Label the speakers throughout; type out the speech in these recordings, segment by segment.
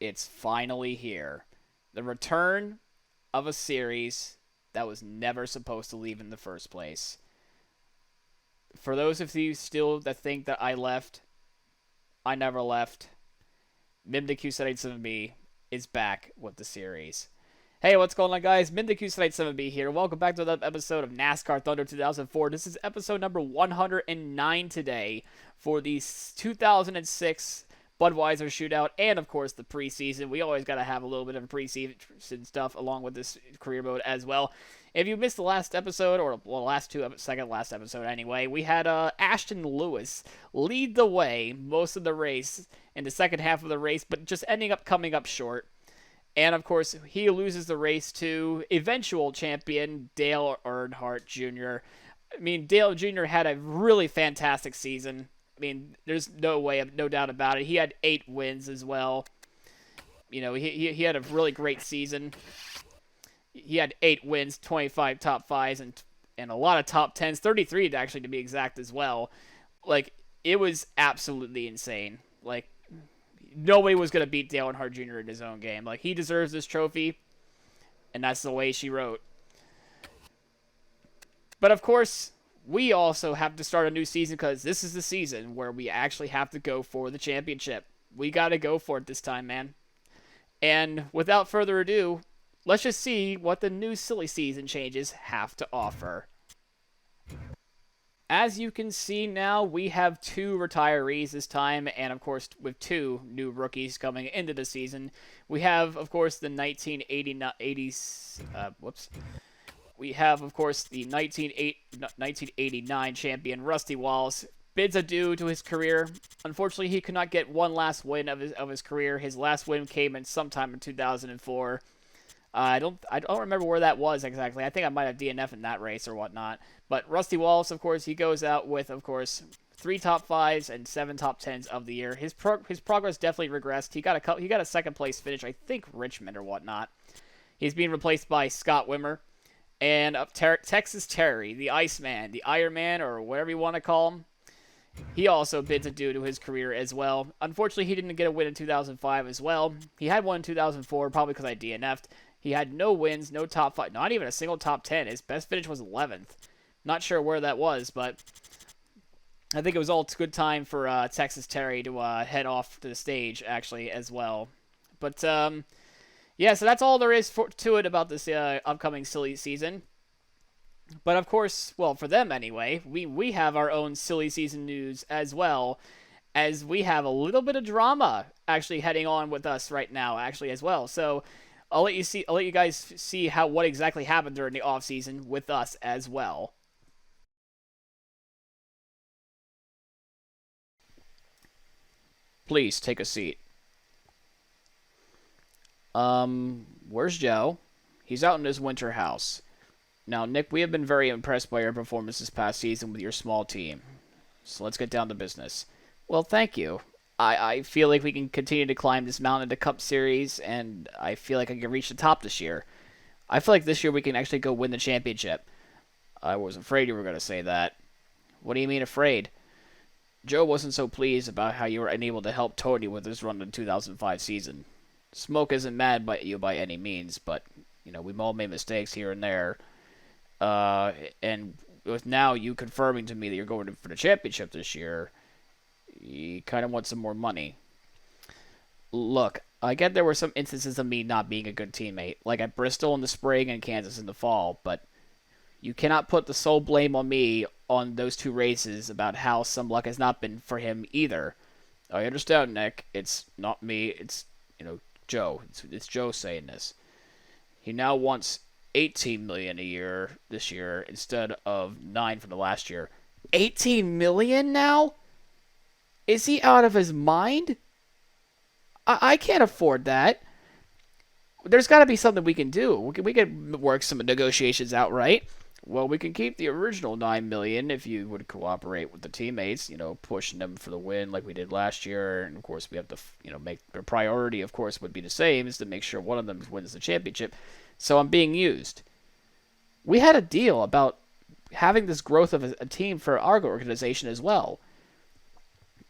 Speaker 1: It's finally here. The return of a series that was never supposed to leave in the first place. For those of you still that think that I left, I never left. MimDQ787B is back with the series. Hey, what's going on, guys? MimDQ787B here. Welcome back to another episode of NASCAR Thunder 2004. This is episode number 109 today for the 2006 Budweiser Shootout, and of course the preseason. We always got to have a little bit of preseason stuff along with this career mode as well. If you missed the last episode, or second last episode anyway, we had Ashton Lewis lead the way most of the race in the second half of the race, but just ending up coming up short. And of course, he loses the race to eventual champion Dale Earnhardt Jr. I mean, Dale Jr. had a really fantastic season. I mean, there's no doubt about it. He had 8 wins as well. You know, he had a really great season. He had 8 wins, 25 top 5s, and a lot of top 10s, 33 actually to be exact as well. Like, it was absolutely insane. Like, nobody was going to beat Dale Earnhardt Jr. in his own game. Like, he deserves this trophy, and that's the way she wrote. But of course, we also have to start a new season because this is the season where we actually have to go for the championship. We got to go for it this time, man. And without further ado, let's just see what the new silly season changes have to offer. As you can see now, we have 2 retirees this time, and of course, with 2 new rookies coming into the season. We have, of course, the 1989 champion, Rusty Wallace. Bids adieu to his career. Unfortunately, he could not get one last win of his career. His last win came in sometime in 2004. I don't remember where that was exactly. I think I might have DNF in that race or whatnot. But Rusty Wallace, of course, he goes out with, of course, 3 top 5s and 7 top 10s of the year. His progress definitely regressed. He got a second place finish, I think Richmond or whatnot. He's being replaced by Scott Wimmer. And Texas Terry, the Iceman, the Iron Man, or whatever you want to call him. He also bids adieu to his career as well. Unfortunately, he didn't get a win in 2005 as well. He had one in 2004, probably because I DNF'd. He had no wins, no top 5, not even a single top 10. His best finish was 11th. Not sure where that was, but I think it was all good time for Texas Terry to head off to the stage, actually, as well. But, yeah, so that's all there is to it about this upcoming silly season. But of course, well, for them anyway, we have our own silly season news as well, as we have a little bit of drama actually heading on with us right now, actually as well. So I'll let you guys see what exactly happened during the off season with us as well. Please take a seat. Where's Joe? He's out in his winter house. Now, Nick, we have been very impressed by your performance this past season with your small team. So let's get down to business. Well, thank you. I feel like we can continue to climb this mountain in the Cup Series, and I feel like I can reach the top this year. I feel like this year we can actually go win the championship. I was afraid you were going to say that. What do you mean afraid? Joe wasn't so pleased about how you were unable to help Tony with his run in the 2005 season. Smoke isn't mad at you by any means, but, you know, we've all made mistakes here and there. And with now you confirming to me that you're going for the championship this year, you kind of want some more money. Look, I get there were some instances of me not being a good teammate, like at Bristol in the spring and Kansas in the fall, but you cannot put the sole blame on me on those 2 races about how some luck has not been for him either. I understand, Nick. It's not me. It's, Joe. It's Joe saying this. He now wants $18 million a year this year instead of $9 million from the last year. $18 million now? Is he out of his mind? I can't afford that. There's got to be something we can do. We can work some negotiations out, right? Well, we can keep the original $9 million if you would cooperate with the teammates, pushing them for the win like we did last year. And of course, we have to, make the priority, of course, would be the same, is to make sure one of them wins the championship. So I'm being used. We had a deal about having this growth of a team for our organization as well.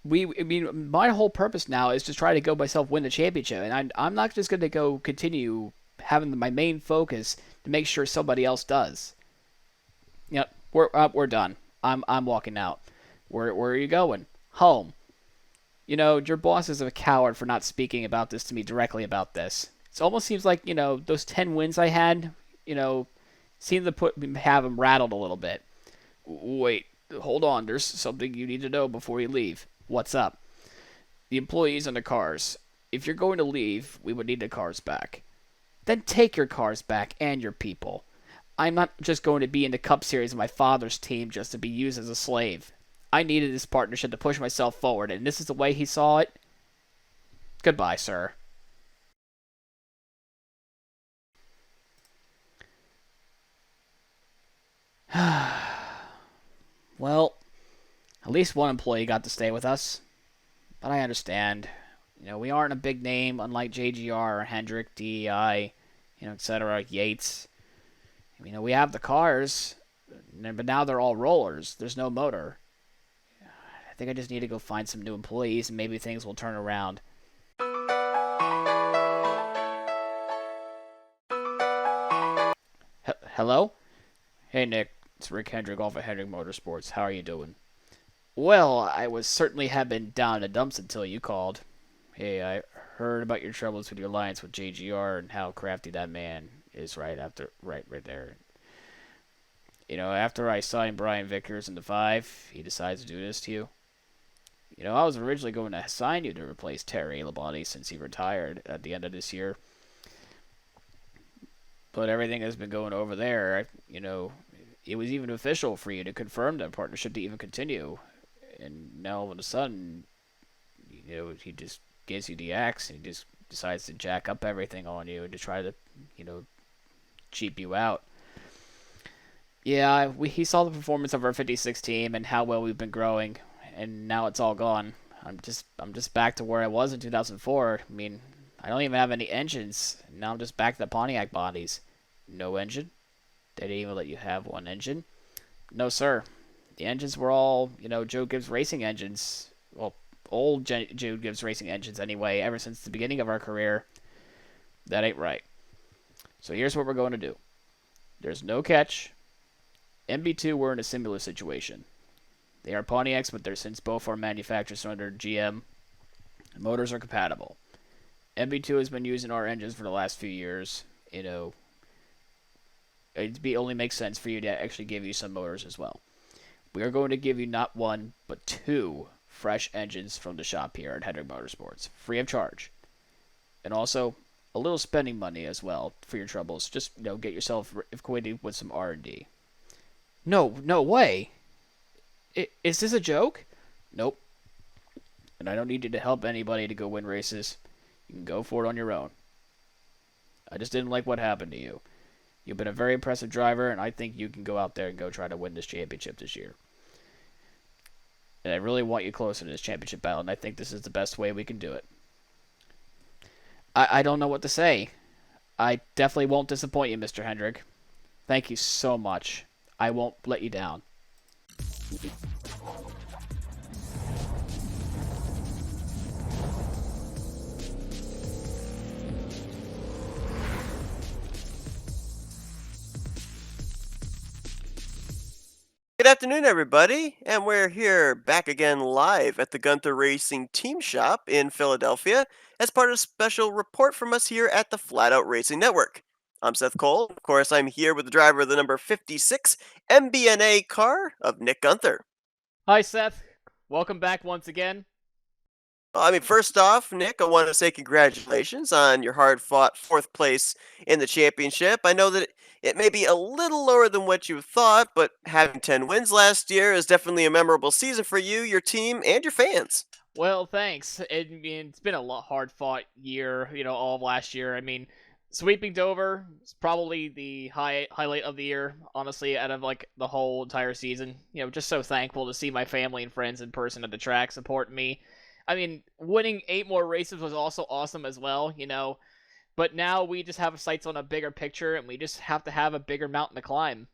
Speaker 1: I mean, my whole purpose now is to try to go myself win the championship, and I'm not just going to go continue having my main focus to make sure somebody else does. Yep, we're done. I'm walking out. Where are you going? Home. Your boss is a coward for not speaking about this to me directly about this. It almost seems like those 10 wins I had, seem to have him rattled a little bit. Wait, hold on. There's something you need to know before you leave. What's up? The employees and the cars. If you're going to leave, we would need the cars back. Then take your cars back and your people. I'm not just going to be in the Cup Series of my father's team just to be used as a slave. I needed this partnership to push myself forward, and this is the way he saw it. Goodbye, sir. Well, at least one employee got to stay with us. But I understand. We aren't a big name, unlike JGR or Hendrick, DEI, etc., Yates. We have the cars, but now they're all rollers. There's no motor. I think I just need to go find some new employees, and maybe things will turn around. Hello? Hey, Nick. It's Rick Hendrick off of Hendrick Motorsports. How are you doing? Well, I was certainly have been down in the dumps until you called. Hey, I heard about your troubles with your alliance with JGR and how crafty that man is right there. After I signed Brian Vickers in the 5, he decides to do this to you. I was originally going to assign you to replace Terry Labonte since he retired at the end of this year. But everything has been going over there. It was even official for you to confirm that partnership to even continue. And now all of a sudden, he just gives you the axe and he just decides to jack up everything on you and to try to, cheap you out. Yeah, he saw the performance of our 56 team and how well we've been growing, and now it's all gone. I'm just back to where I was in 2004. I mean, I don't even have any engines. Now I'm just back to the Pontiac bodies. No engine. They didn't even let you have one engine. No, sir. The engines were all, Joe Gibbs Racing engines. Well, old Joe Gibbs Racing engines anyway, ever since the beginning of our career. That ain't right. So here's what we're going to do. There's no catch. MB2 were in a similar situation. They are Pontiacs, but they're since both are manufacturers under GM. Motors are compatible. MB2 has been using our engines for the last few years. It only makes sense for you to actually give you some motors as well. We are going to give you not one, but 2 fresh engines from the shop here at Hendrick Motorsports, free of charge. And also, a little spending money as well for your troubles. Just, get yourself acquainted with some R&D. No way. Is this a joke? Nope. And I don't need you to help anybody to go win races. You can go for it on your own. I just didn't like what happened to you. You've been a very impressive driver, and I think you can go out there and go try to win this championship this year. And I really want you closer to this championship battle, and I think this is the best way we can do it. I don't know what to say. I definitely won't disappoint you, Mr. Hendrick. Thank you so much. I won't let you down.
Speaker 2: Good afternoon, everybody, and we're here back again live at the Gunther Racing Team Shop in Philadelphia as part of a special report from us here at the Flatout Racing Network. I'm Seth Cole. Of course, I'm here with the driver of the number 56 MBNA car of Nick Gunther.
Speaker 1: Hi, Seth. Welcome back once again.
Speaker 2: First off, Nick, I want to say congratulations on your hard-fought 4th place in the championship. I know that it may be a little lower than what you thought, but having 10 wins last year is definitely a memorable season for you, your team, and your fans.
Speaker 1: Well, thanks. It's been a hard-fought year, all of last year. I mean, sweeping Dover is probably the highlight of the year, honestly, out of the whole entire season. Just so thankful to see my family and friends in person at the track supporting me. I mean, winning 8 more races was also awesome as well, but now we just have sights on a bigger picture, and we just have to have a bigger mountain to climb.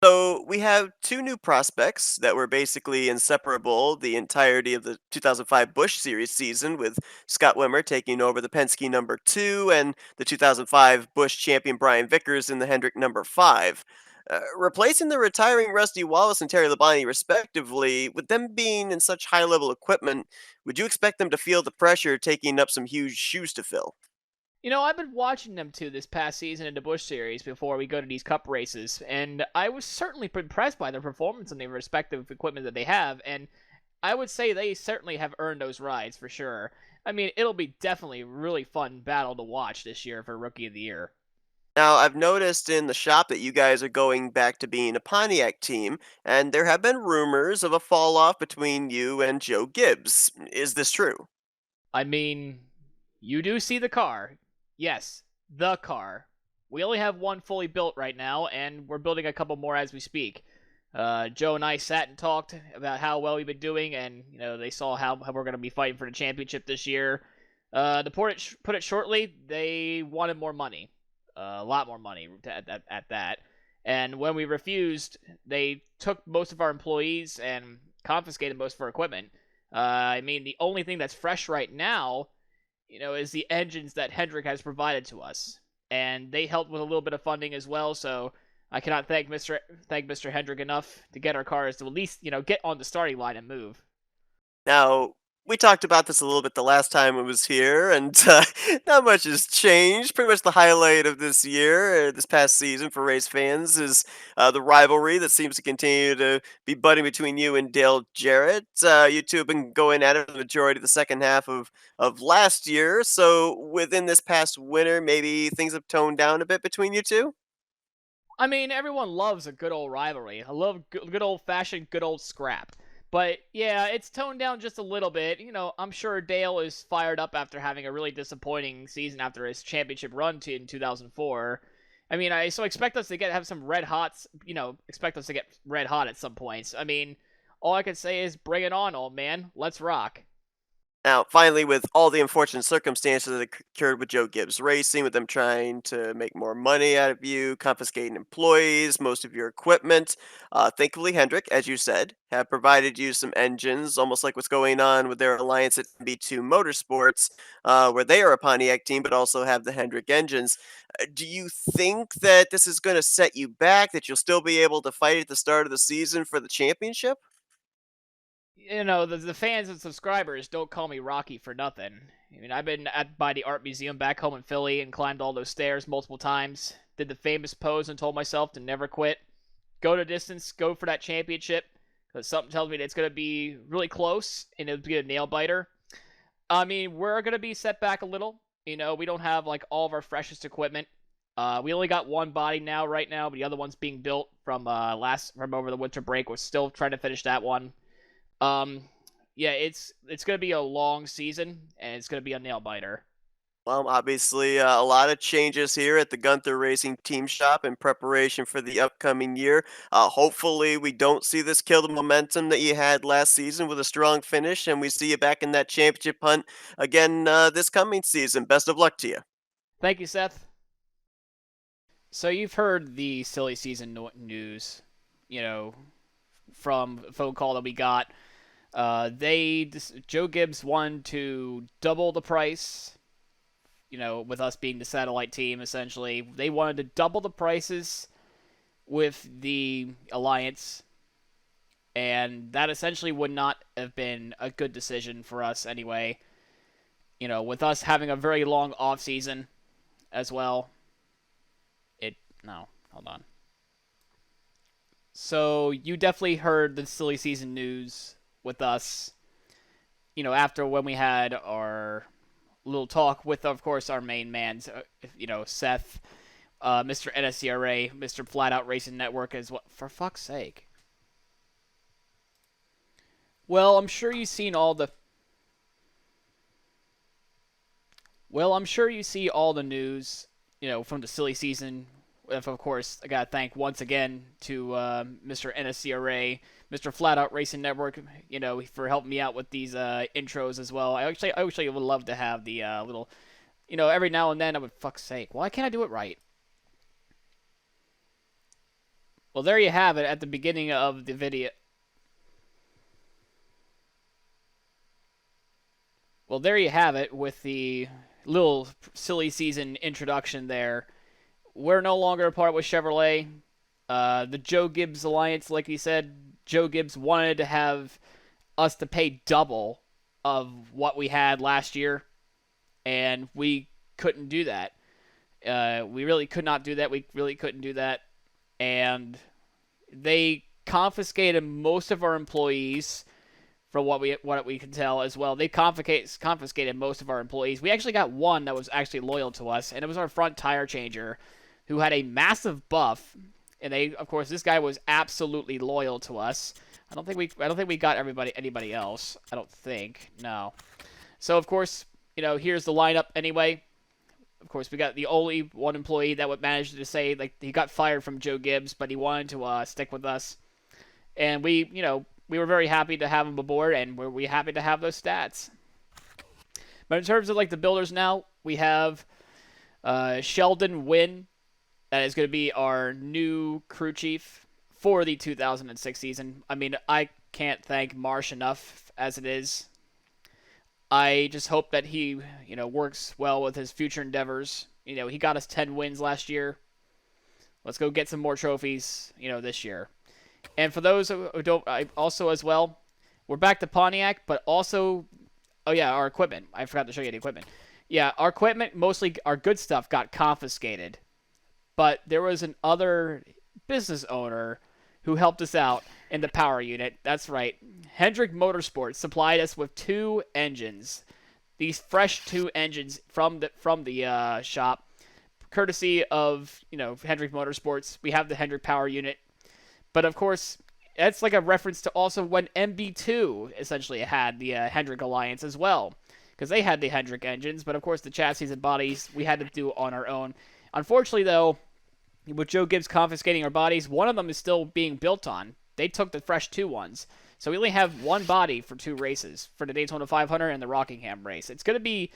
Speaker 2: So we have two new prospects that were basically inseparable the entirety of the 2005 Busch Series season, with Scott Wimmer taking over the Penske number two and the 2005 Busch champion Brian Vickers in the Hendrick number five. Replacing the retiring Rusty Wallace and Terry Labonte, respectively, with them being in such high level equipment, would you expect them to feel the pressure taking up some huge shoes to fill?
Speaker 1: I've been watching them too this past season in the Busch Series before we go to these Cup races, and I was certainly impressed by their performance and the respective equipment that they have, and I would say they certainly have earned those rides for sure. I mean, it'll be definitely a really fun battle to watch this year for Rookie of the Year.
Speaker 2: Now, I've noticed in the shop that you guys are going back to being a Pontiac team, and there have been rumors of a fall off between you and Joe Gibbs. Is this true?
Speaker 1: I mean, you do see the car. Yes, the car. We only have one fully built right now, and we're building a couple more as we speak. Joe and I sat and talked about how well we've been doing, and they saw how we're going to be fighting for the championship this year. To put it shortly, they wanted more money, a lot more money at that. And when we refused, they took most of our employees and confiscated most of our equipment. I mean, the only thing that's fresh right now, is the engines that Hendrick has provided to us, and they helped with a little bit of funding as well. So I cannot thank Mr. Hendrick enough to get our cars to at least get on the starting line and move.
Speaker 2: Now, we talked about this a little bit the last time it was here, and not much has changed. Pretty much the highlight of this year, this past season for race fans, is the rivalry that seems to continue to be budding between you and Dale Jarrett. You two have been going at it for the majority of the second half of last year, so within this past winter, maybe things have toned down a bit between you two?
Speaker 1: I mean, everyone loves a good old rivalry. I love good old fashioned, good old scrap. But yeah, it's toned down just a little bit. I'm sure Dale is fired up after having a really disappointing season after his championship run in 2004. I mean, I so expect us to have some red hots. Expect us to get red hot at some points. I mean, all I can say is bring it on, old man. Let's rock.
Speaker 2: Now, finally, with all the unfortunate circumstances that occurred with Joe Gibbs Racing, with them trying to make more money out of you, confiscating employees, most of your equipment, thankfully, Hendrick, as you said, have provided you some engines, almost like what's going on with their alliance at B2 Motorsports, where they are a Pontiac team but also have the Hendrick engines. Do you think that this is going to set you back, that you'll still be able to fight at the start of the season for the championship?
Speaker 1: The fans and subscribers don't call me Rocky for nothing. I mean, I've been by the art museum back home in Philly and climbed all those stairs multiple times. Did the famous pose and told myself to never quit. Go to distance, go for that championship. Because something tells me that it's going to be really close and it'll be a nail biter. I mean, we're going to be set back a little. We don't have like all of our freshest equipment. We only got one body right now, but the other one's being built from over the winter break. We're still trying to finish that one. Um, yeah, it's gonna be a long season, and it's gonna be a nail biter.
Speaker 2: Well, obviously, a lot of changes here at the Gunther Racing Team Shop in preparation for the upcoming year. Hopefully, we don't see this kill the momentum that you had last season with a strong finish, and we see you back in that championship hunt again this coming season. Best of luck to you.
Speaker 1: Thank you, Seth. So you've heard the silly season news, you know, from a phone call that we got. Joe Gibbs wanted to double the price. With us being the satellite team, essentially, they wanted to double the prices with the alliance, and that essentially would not have been a good decision for us anyway. With us having a very long off season as well. No, hold on. So you definitely heard the silly season news with us. After when we had our little talk with, of course, our main man, Seth, Mr. NSCRA, Mr. Flatout Racing Network, as well. For fuck's sake. Well, I'm sure you've seen all the. Well, I'm sure you see all the news, from the silly season. Of course, I gotta thank once again to Mr. NSCRA, Mr. Flatout Racing Network, for helping me out with these intros as well. I actually would love to have the little, every now and then I would, fuck's sake, why can't I do it right? Well, there you have it at the beginning of the video. Well, there you have it with the little silly season introduction there. We're no longer a part with Chevrolet. The Joe Gibbs Alliance, like he said, Joe Gibbs wanted to have us to pay double of what we had last year, and we couldn't do that. We really could not do that. We really couldn't do that. And they confiscated most of our employees from what we can tell as well. They confiscated most of our employees. We actually got one that was actually loyal to us, and it was our front tire changer, who had a massive buff. And they, of course, this guy was absolutely loyal to us. I don't think we got anybody else. I don't think. No. So of course, here's the lineup anyway. Of course, we got the only one employee that would manage to say like he got fired from Joe Gibbs, but he wanted to stick with us, and we were very happy to have him aboard, and we happy to have those stats. But in terms of like the builders now, we have Sheldon Wynn. That is going to be our new crew chief for the 2006 season. I mean, I can't thank Marsh enough as it is. I just hope that he, works well with his future endeavors. He got us 10 wins last year. Let's go get some more trophies, this year. And for those who don't, also as well, we're back to Pontiac, but also, oh yeah, our equipment. I forgot to show you the equipment. Yeah, our equipment, mostly our good stuff, got confiscated. But there was an other business owner who helped us out in the power unit. That's right. Hendrick Motorsports supplied us with 2 engines. These fresh 2 engines from the shop, courtesy of Hendrick Motorsports. We have the Hendrick power unit, but of course that's like a reference to also when MB2 essentially had the Hendrick Alliance as well, because they had the Hendrick engines. But of course the chassis and bodies we had to do on our own. Unfortunately, though, with Joe Gibbs confiscating our bodies, one of them is still being built on. They took the fresh 2 ones. So we only have 1 body for 2 races, for the Daytona 500 and the Rockingham race. It's going to be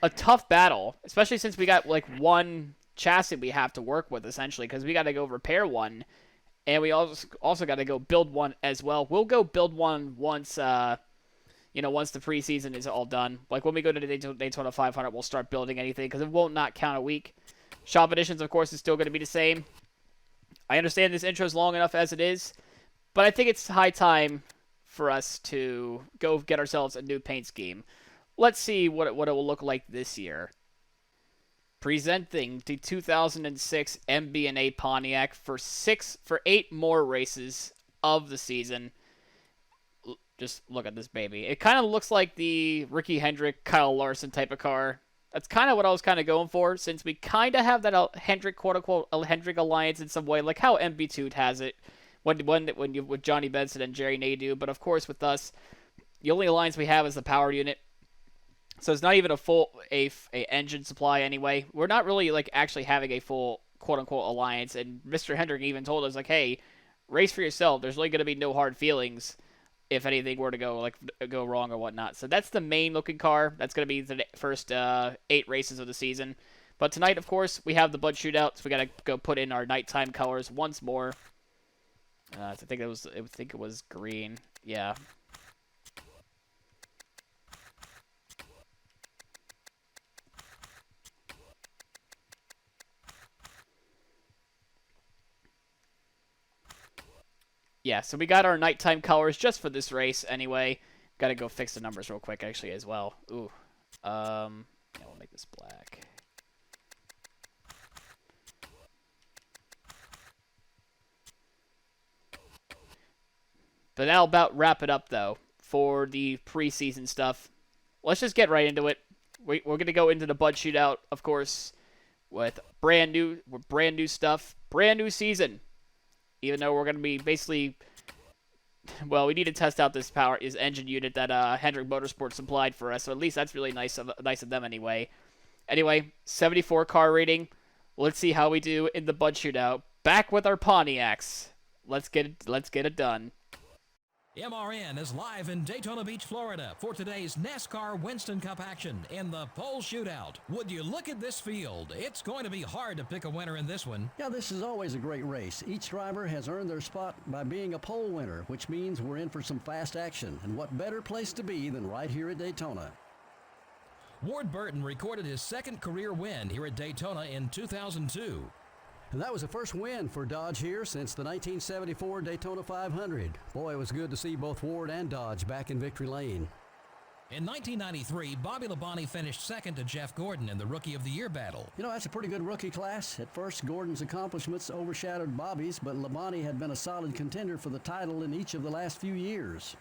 Speaker 1: a tough battle, especially since we got like 1 chassis we have to work with, essentially, because we got to go repair 1, and we also got to go build 1 as well. We'll go build 1 once once the preseason is all done. Like when we go to the Daytona 500, we'll start building anything, because it won't not count a week. Shop editions, of course, is still going to be the same. I understand this intro is long enough as it is, but I think it's high time for us to go get ourselves a new paint scheme. Let's see what it will look like this year. Presenting the 2006 MB&A Pontiac for 8 more races of the season. Just look at this baby. It kind of looks like the Ricky Hendrick, Kyle Larson type of car. That's kind of what I was kind of going for, since we kind of have that Hendrick, quote-unquote, Hendrick alliance in some way, like how MB2 has it with Johnny Benson and Jerry Nadeau. But of course, with us, the only alliance we have is the power unit. So it's not even a full a engine supply anyway. We're not really like actually having a full quote-unquote alliance. And Mr. Hendrick even told us, like, hey, race for yourself. There's really going to be no hard feelings if anything were to go wrong or whatnot. So that's the main looking car. That's going to be the first 8 races of the season. But tonight, of course, we have the Bud Shootout, so we got to go put in our nighttime colors once more. I think it was green. Yeah. Yeah, so we got our nighttime colors just for this race anyway. Got to go fix the numbers real quick, actually, as well. Ooh. Yeah, we'll make this black. But that'll about wrap it up, though, for the preseason stuff. Let's just get right into it. We're going to go into the Bud Shootout, of course, with brand new stuff. Brand new season. Even though we're going to be basically... Well, we need to test out this engine unit that Hendrick Motorsports supplied for us. So at least that's really nice of them anyway. Anyway, 74 car rating. Let's see how we do in the Bud Shootout. Back with our Pontiacs. Let's get it done.
Speaker 3: MRN is live in Daytona Beach, Florida for today's NASCAR Winston Cup action in the pole shootout. Would you look at this field? It's going to be hard to pick a winner in this one.
Speaker 4: Yeah, this is always a great race. Each driver has earned their spot by being a pole winner, which means we're in for some fast action. And what better place to be than right here at Daytona?
Speaker 3: Ward Burton recorded his second career win here at Daytona in 2002.
Speaker 4: And that was the first win for Dodge here since the 1974 Daytona 500. Boy, it was good to see both Ward and Dodge back in victory lane.
Speaker 3: In 1993, Bobby Labonte finished second to Jeff Gordon in the Rookie of the Year battle.
Speaker 4: You know, that's a pretty good rookie class. At first, Gordon's accomplishments overshadowed Bobby's, but Labonte had been a solid contender for the title in each of the last few years.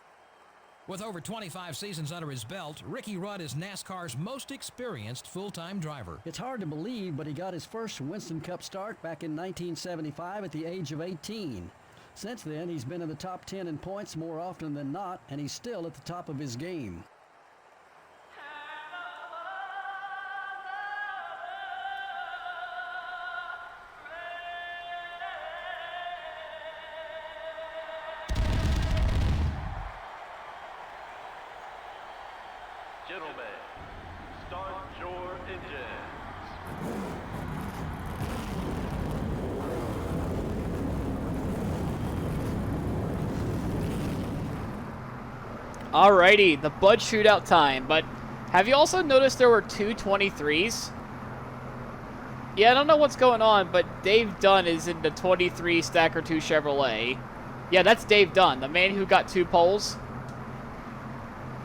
Speaker 3: With over 25 seasons under his belt, Ricky Rudd is NASCAR's most experienced full-time driver.
Speaker 4: It's hard to believe, but he got his first Winston Cup start back in 1975 at the age of 18. Since then, he's been in the top 10 in points more often than not, and he's still at the top of his game.
Speaker 5: Gentlemen, start your engines.
Speaker 1: Alrighty, the Bud shootout time. But have you also noticed there were two 23s? Yeah, I don't know what's going on, but Dave Dunn is in the 23 Stacker 2 Chevrolet. Yeah, that's Dave Dunn, the man who got 2 poles.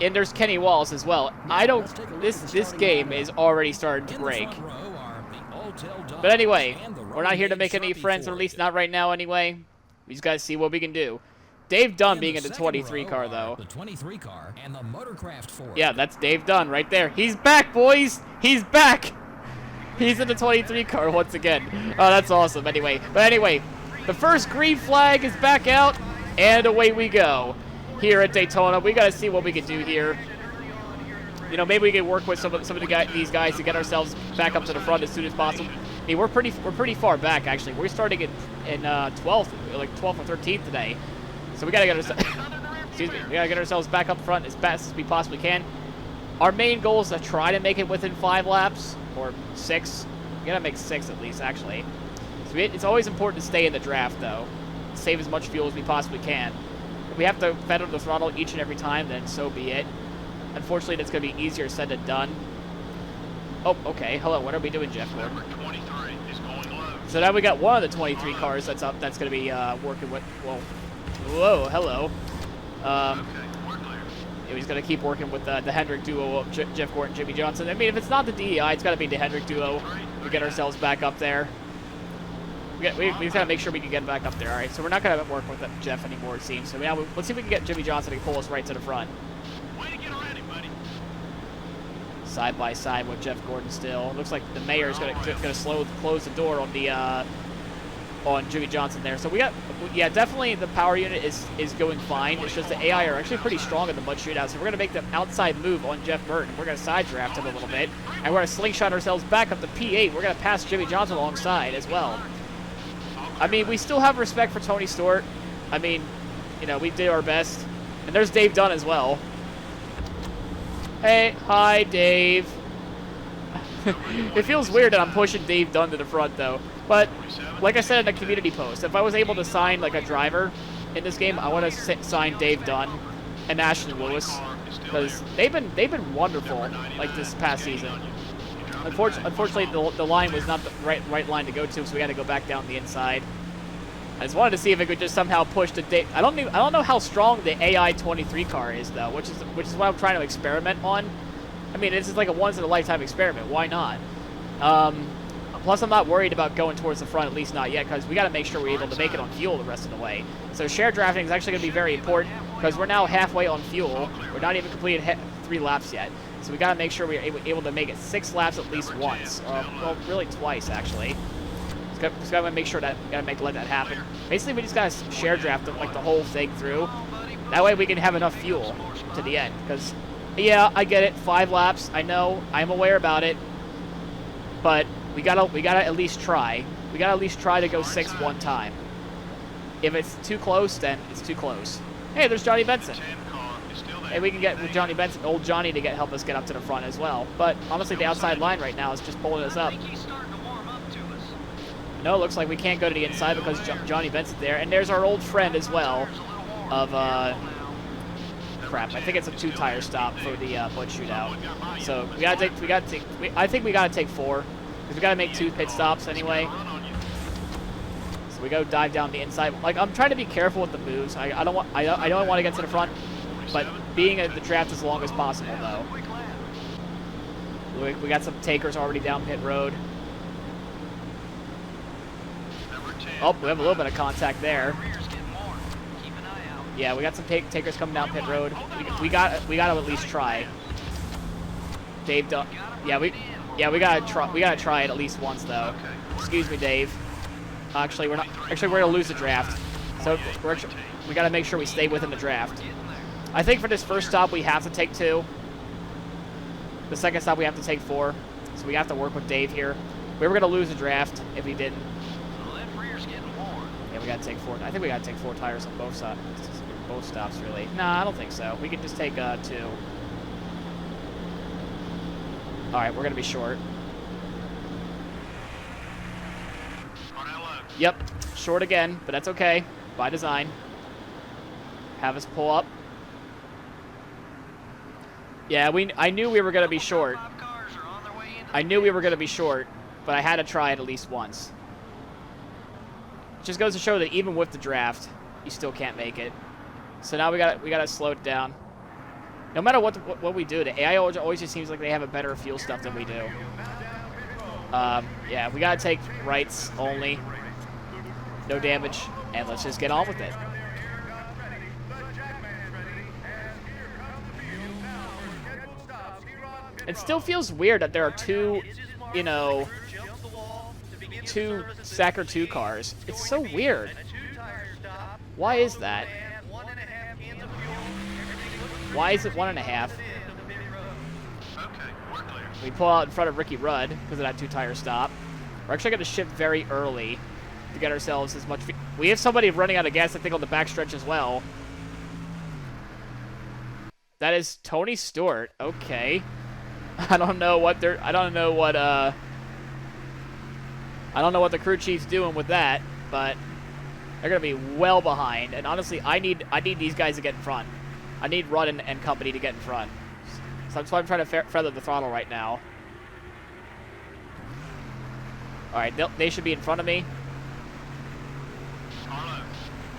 Speaker 1: And there's Kenny Wallace as well. I don't. This game is already starting to break. But anyway, we're not here to make any friends, or at least not right now anyway. We just gotta see what we can do. Dave Dunn being in the 23 car though.
Speaker 3: The 23 car and the Motorcraft Ford.
Speaker 1: Yeah, that's Dave Dunn right there. He's back, boys. He's back. He's in the 23 car once again. Oh, that's awesome. Anyway, the first green flag is back out, and away we go. Here at Daytona, we got to see what we can do here. You know, maybe we can work with some of these guys to get ourselves back up to the front as soon as possible. I mean, we're pretty far back actually. We're starting in 12th, like 12th or 13th today. So we got to get ourselves excuse me, we got to get ourselves back up front as fast as we possibly can. Our main goal is to try to make it within 5 laps or 6. We got to make 6 at least actually. So it's always important to stay in the draft though. Save as much fuel as we possibly can. If we have to pedal the throttle each and every time, then so be it. Unfortunately, that's going to be easier said than done. Oh, okay. Hello. What are we doing, Jeff Gordon? So now we got one of the 23 cars that's up. That's going to be working with. Well, whoa, hello. Yeah, he's going to keep working with the Hendrick duo of Jeff Gordon, Jimmy Johnson. I mean, if it's not the DEI, it's got to be the Hendrick duo. We get ourselves back up there. We just got to make sure we can get back up there. All right, so we're not going to work with Jeff anymore, it seems. So now let's see if we can get Jimmy Johnson to pull us right to the front. Side by side with Jeff Gordon still. Looks like the mayor is going to close the door on the on Jimmy Johnson there. So we got, yeah, definitely the power unit is going fine. It's just the AI are actually pretty strong in the mud shootout. So we're going to make the outside move on Jeff Burton. We're going to side draft him a little bit, and we're going to slingshot ourselves back up to P8. We're going to pass Jimmy Johnson alongside as well. I mean, we still have respect for Tony Stewart. I mean, you know, we did our best. And there's Dave Dunn as well. Hey, hi, Dave. It feels weird that I'm pushing Dave Dunn to the front, though. But, like I said in the community post, if I was able to sign, like, a driver in this game, I want to sign Dave Dunn and Ashley Lewis. Because they've been wonderful, like, this past season. Unfortunately, the line was not the right line to go to, so we had to go back down the inside. I just wanted to see if it could just somehow push the Dave. I don't know how strong the AI 23 car is though, which is what I'm trying to experiment on. I mean, this is like a once in a lifetime experiment. Why not? Plus, I'm not worried about going towards the front, at least not yet, because we got to make sure we're able to make it on fuel the rest of the way. So share drafting is actually going to be very important because we're now halfway on fuel. We're not even completed 3 laps yet. So we got to make sure we're able to make it 6 laps at least once. Well, really twice, actually. Just got to make sure that let that happen. Basically, we just got to share draft like the whole thing through. That way we can have enough fuel to the end. Because, yeah, I get it. 5 laps. I know. I'm aware about it. But we gotta at least try. We gotta at least try to go 6 one time. If it's too close, then it's too close. Hey, there's Johnny Benson.
Speaker 5: 10 car is still there.
Speaker 1: Hey, we can get Johnny Benson, old Johnny, to help us get up to the front as well. But honestly, the outside line right now is just pulling us up.
Speaker 6: He's starting to warm up to us.
Speaker 1: No, it looks like we can't go to the inside because Johnny Benson's there. And there's our old friend as well of, crap. I think it's a 2-tire stop for the Bud shootout. So I think we gotta take 4 because we gotta make 2 pit stops anyway. So we go dive down the inside. Like, I'm trying to be careful with the moves. I don't want to get to the front, but being at the draft as long as possible though. We got some takers already down pit road. Oh, we have a little bit of contact there. Yeah, we got some takers coming down pit road. We got to at least try. Dave, we gotta try it at least once though. Excuse me, Dave. Actually, we're gonna lose the draft. So we gotta make sure we stay within the draft. I think for this first stop we have to take 2. The second stop we have to take 4. So we have to work with Dave here. We were gonna lose the draft if he didn't. Yeah, we gotta take 4. I think we gotta take 4 tires on both sides. Both stops, really. Nah, I don't think so. We can just take 2. Alright, we're gonna be short. Yep, short again, but that's okay. By design. Have us pull up. Yeah, I knew we were gonna be short. I knew we were gonna be short, but I had to try it at least once. Just goes to show that even with the draft, you still can't make it. So now we gotta slow it down. No matter what we do, the AI always just seems like they have a better fuel stuff than we do. Yeah, we gotta take rights only. No damage, and let's just get on with it. It still feels weird that there are 2, you know, 2 Sacker 2 cars. It's so weird. Why is that? Why is it 1.5? We pull out in front of Ricky Rudd because of that 2-tire stop. We're actually going to shift very early to get ourselves as much. We have somebody running out of gas, I think, on the backstretch as well. That is Tony Stewart. Okay. I don't know what the crew chief's doing with that, but they're gonna be well behind. And honestly, I need these guys to get in front. I need Rudd and company to get in front. So that's why I'm trying to feather the throttle right now. All right, they should be in front of me.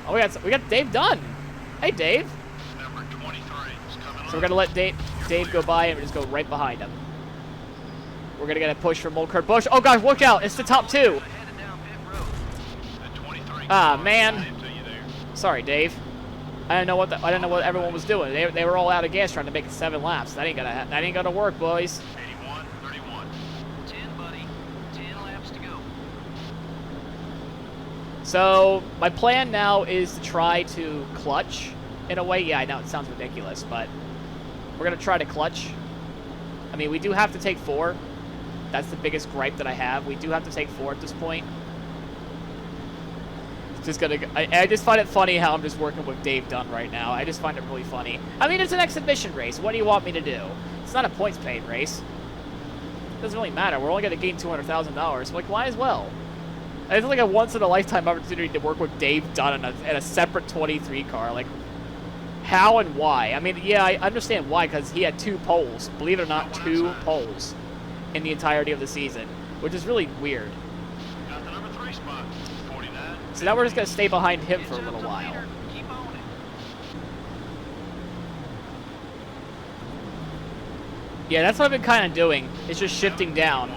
Speaker 1: Oh, we got Dave Dunn. Hey, Dave.
Speaker 5: Number 23 is coming
Speaker 1: So we're gonna let Dave go by and we just go right behind him. We're gonna get a push from old Kurt Busch. Oh gosh, look out! It's the top 2. Ah, man. Sorry, Dave. I didn't know what everyone was doing. They were all out of gas trying to make it 7 laps. That ain't gonna work, boys.
Speaker 5: 81, 31.
Speaker 6: 10, buddy. 10 laps to go.
Speaker 1: So my plan now is to try to clutch in a way. Yeah, I know it sounds ridiculous, but we're gonna try to clutch. I mean, we do have to take 4. That's the biggest gripe that I have. We do have to take 4 at this point. It's just gonna. I just find it funny how I'm just working with Dave Dunn right now. I just find it really funny. I mean, it's an exhibition race. What do you want me to do? It's not a points paid race. It doesn't really matter. We're only gonna gain $200,000. Like, why as well? It's like a once-in-a-lifetime opportunity to work with Dave Dunn in a separate 23 car. Like, how and why? I mean, yeah, I understand why, because he had 2 poles. Believe it or not, 2 poles in the entirety of the season, which is really weird.
Speaker 5: Got the number 3 spot. 49.
Speaker 1: So now we're just going to stay behind him for a little while.
Speaker 6: Keep on it.
Speaker 1: Yeah, that's what I've been kind of doing. It's just shifting down.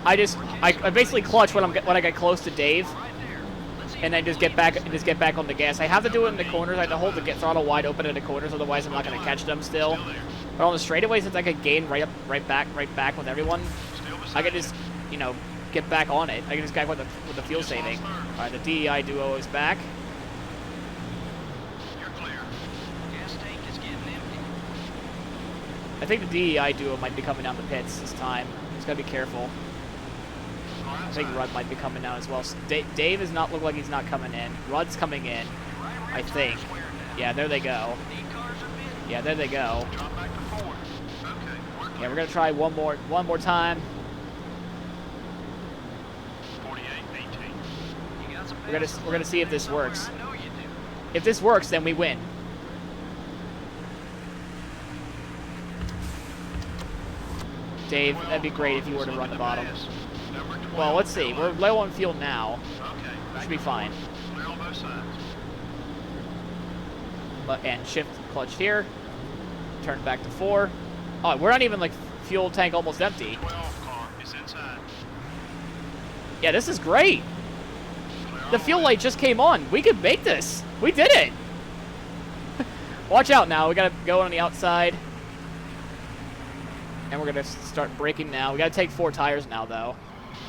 Speaker 1: I basically clutch when I get close to Dave, and then just get back on the gas. I have to do it in the corners. I have to hold the throttle wide open in the corners, otherwise I'm not going to catch them still. But on the straightaways, since I could gain right back with everyone, I could just, you know, get back on it. I can just get with the fuel saving. All right, the DEI duo is back.
Speaker 5: You're clear.
Speaker 6: Gas tank is getting empty.
Speaker 1: I think the DEI duo might be coming down the pits this time. Just gotta be careful. I think Rudd might be coming down as well. So Dave does not look like he's not coming in. Rudd's coming in, I think. Yeah, there they go.
Speaker 6: Lead cars are bidding.
Speaker 1: Yeah, there they go.
Speaker 5: Drop back to 4. Okay, we're
Speaker 1: Yeah, we're gonna try one more time.
Speaker 5: 48, 18.
Speaker 6: You got some
Speaker 1: We're gonna see if this
Speaker 6: somewhere,
Speaker 1: works.
Speaker 6: I know you do.
Speaker 1: If this works, then we win. Dave, that'd be great if you were to run the bottom.
Speaker 5: Number 12.
Speaker 1: Well, let's see. We're low on fuel now.
Speaker 5: Okay, back
Speaker 1: Should be
Speaker 5: to
Speaker 1: fine.
Speaker 5: 4. Clear on both sides.
Speaker 1: And shift clutch here. Turn back to 4. Oh, we're not even like fuel tank almost empty.
Speaker 5: 12 car is inside.
Speaker 1: Yeah, this is great.
Speaker 5: Clear
Speaker 1: The
Speaker 5: all
Speaker 1: fuel
Speaker 5: way.
Speaker 1: light just came on. We could make this. We did it. Watch out now. We gotta go on the outside. And we're gonna start braking now. We gotta take 4 tires now, though.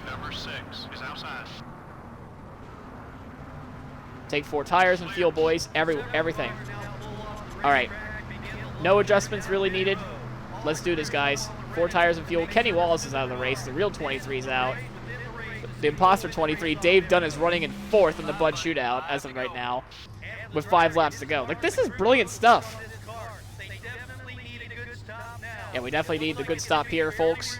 Speaker 5: Number 6 is outside.
Speaker 1: Take 4 tires and fuel, boys. Everything. All right. No adjustments really needed. Let's do this, guys. 4 tires and fuel. Kenny Wallace is out of the race. The real 23 is out. The imposter 23, Dave Dunn, is running in 4th in the Bud Shootout as of right now, with 5 laps to go. Like, this is brilliant stuff. Yeah, we definitely need the good stop here, folks.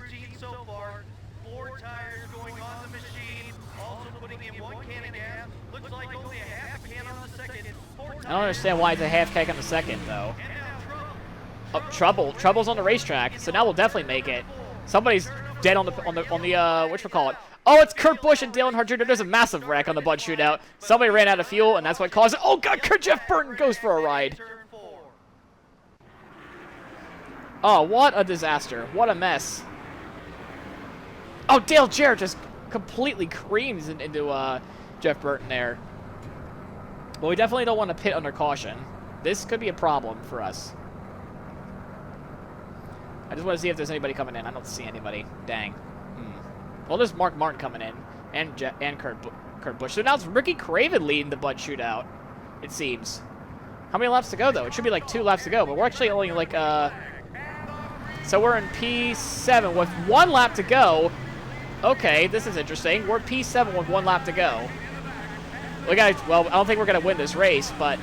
Speaker 1: I don't understand why it's a half keg on the second, though. Oh, Trouble's on the racetrack, so now we'll definitely make it. Somebody's dead on the whatchamacallit. Oh, it's Kurt Busch and Dale Earnhardt Jr. There's a massive wreck on the Bud Shootout. Somebody ran out of fuel, and that's what caused it. Oh, God, Jeff Burton goes for a ride. Oh, what a disaster. What a mess. Oh, Dale Jarrett just completely creams into Jeff Burton there. Well, we definitely don't want to pit under caution. This could be a problem for us. I just want to see if there's anybody coming in. I don't see anybody. Dang. Well, there's Mark Martin coming in, and Kurt Busch. So now it's Ricky Craven leading the Bud Shootout, it seems. How many laps to go, though? It should be like 2 laps to go, but we're actually only like, so we're in P7 with 1 lap to go. Okay, this is interesting. We're P7 with 1 lap to go. Well, I don't think we're going to win this race, but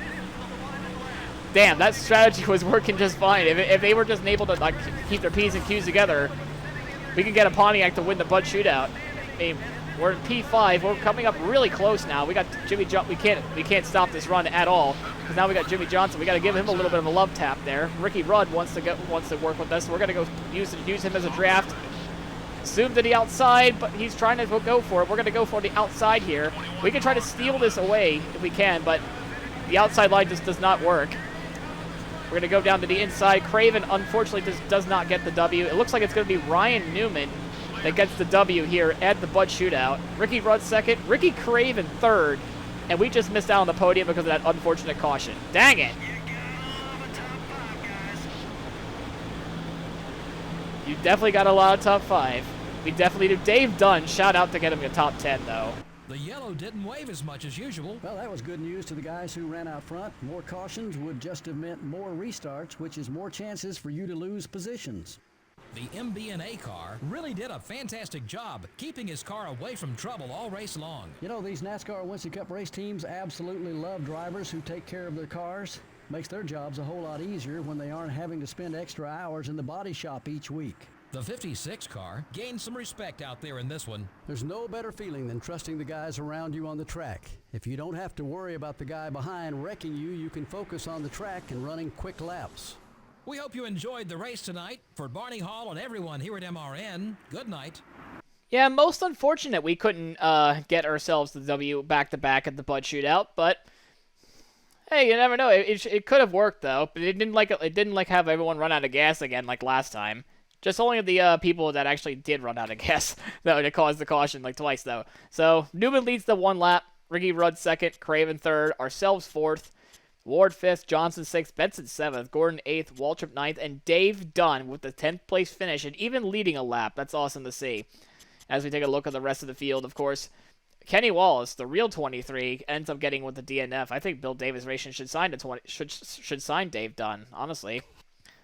Speaker 1: damn, that strategy was working just fine. If they were just able to like keep their P's and Q's together, we can get a Pontiac to win the Bud Shootout. I mean, we're in P5. We're coming up really close now. We got Jimmy Johnson. We can't stop this run at all because now we got Jimmy Johnson. We got to give him a little bit of a love tap there. Ricky Rudd wants to work with us. We're gonna go use him as a draft. Zoom to the outside, but he's trying to go for it. We're gonna go for the outside here. We can try to steal this away if we can, but the outside line just does not work. We're going to go down to the inside. Craven, unfortunately, does not get the W. It looks like it's going to be Ryan Newman that gets the W here at the Bud Shootout. Ricky Rudd second. Ricky Craven third. And we just missed out on the podium because of that unfortunate caution. Dang it. You definitely got a lot of top 5. We definitely do. Dave Dunn, shout out to get him a top 10, though.
Speaker 3: The yellow didn't wave as much as usual.
Speaker 4: Well, that was good news to the guys who ran out front. More cautions would just have meant more restarts, which is more chances for you to lose positions.
Speaker 3: The MBNA car really did a fantastic job keeping his car away from trouble all race long.
Speaker 4: You know, these NASCAR Winston Cup race teams absolutely love drivers who take care of their cars. Makes their jobs a whole lot easier when they aren't having to spend extra hours in the body shop each week.
Speaker 3: The 56 car gained some respect out there in this one.
Speaker 4: There's no better feeling than trusting the guys around you on the track. If you don't have to worry about the guy behind wrecking you, you can focus on the track and running quick laps.
Speaker 3: We hope you enjoyed the race tonight. For Barney Hall and everyone here at MRN, good night.
Speaker 1: Yeah, most unfortunate we couldn't get ourselves the W back-to-back at the Bud Shootout, but hey, you never know. It could have worked, though, but it didn't have everyone run out of gas again like last time. Just only the people that actually did run out of gas, though, to cause the caution like twice, though. So, Newman leads the 1 lap, Ricky Rudd second, Craven third, ourselves fourth, Ward fifth, Johnson sixth, Benson seventh, Gordon eighth, Waltrip ninth, and Dave Dunn with the 10th place finish and even leading a lap. That's awesome to see. As we take a look at the rest of the field, of course, Kenny Wallace, the real 23, ends up getting with the DNF. I think Bill Davis Racing should sign should sign Dave Dunn, honestly.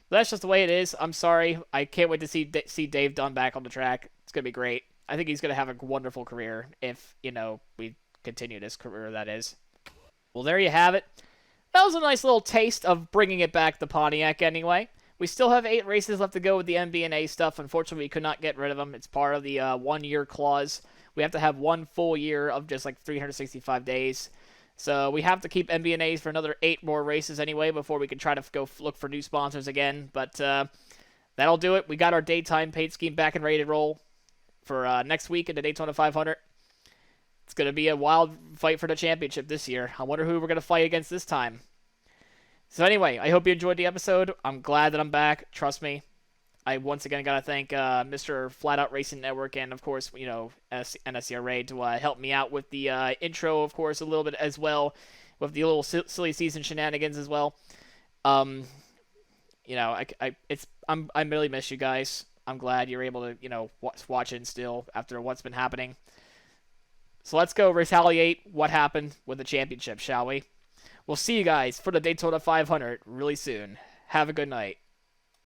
Speaker 1: But that's just the way it is. I'm sorry. I can't wait to see Dave Dunn back on the track. It's going to be great. I think he's going to have a wonderful career if, we continue this career, that is. Well, there you have it. that was a nice little taste of bringing it back to Pontiac anyway. We still have 8 races left to go with the MBNA stuff. Unfortunately, we could not get rid of them. It's part of the 1-year clause. We have to have 1 full year of just like 365 days. So we have to keep MBNAs for another 8 more races anyway before we can try to go look for new sponsors again. But that'll do it. We got our daytime paint scheme back and ready to roll for next week in the Daytona 500. It's going to be a wild fight for the championship this year. I wonder who we're going to fight against this time. So anyway, I hope you enjoyed the episode. I'm glad that I'm back. Trust me. I once again got to thank Mr. Flatout Racing Network and, of course, NSCRA to help me out with the intro, of course, a little bit as well, with the little silly season shenanigans as well. I really miss you guys. I'm glad you're able to, watch it still after what's been happening. So let's go retaliate what happened with the championship, shall we? We'll see you guys for the Daytona 500 really soon. Have a good night.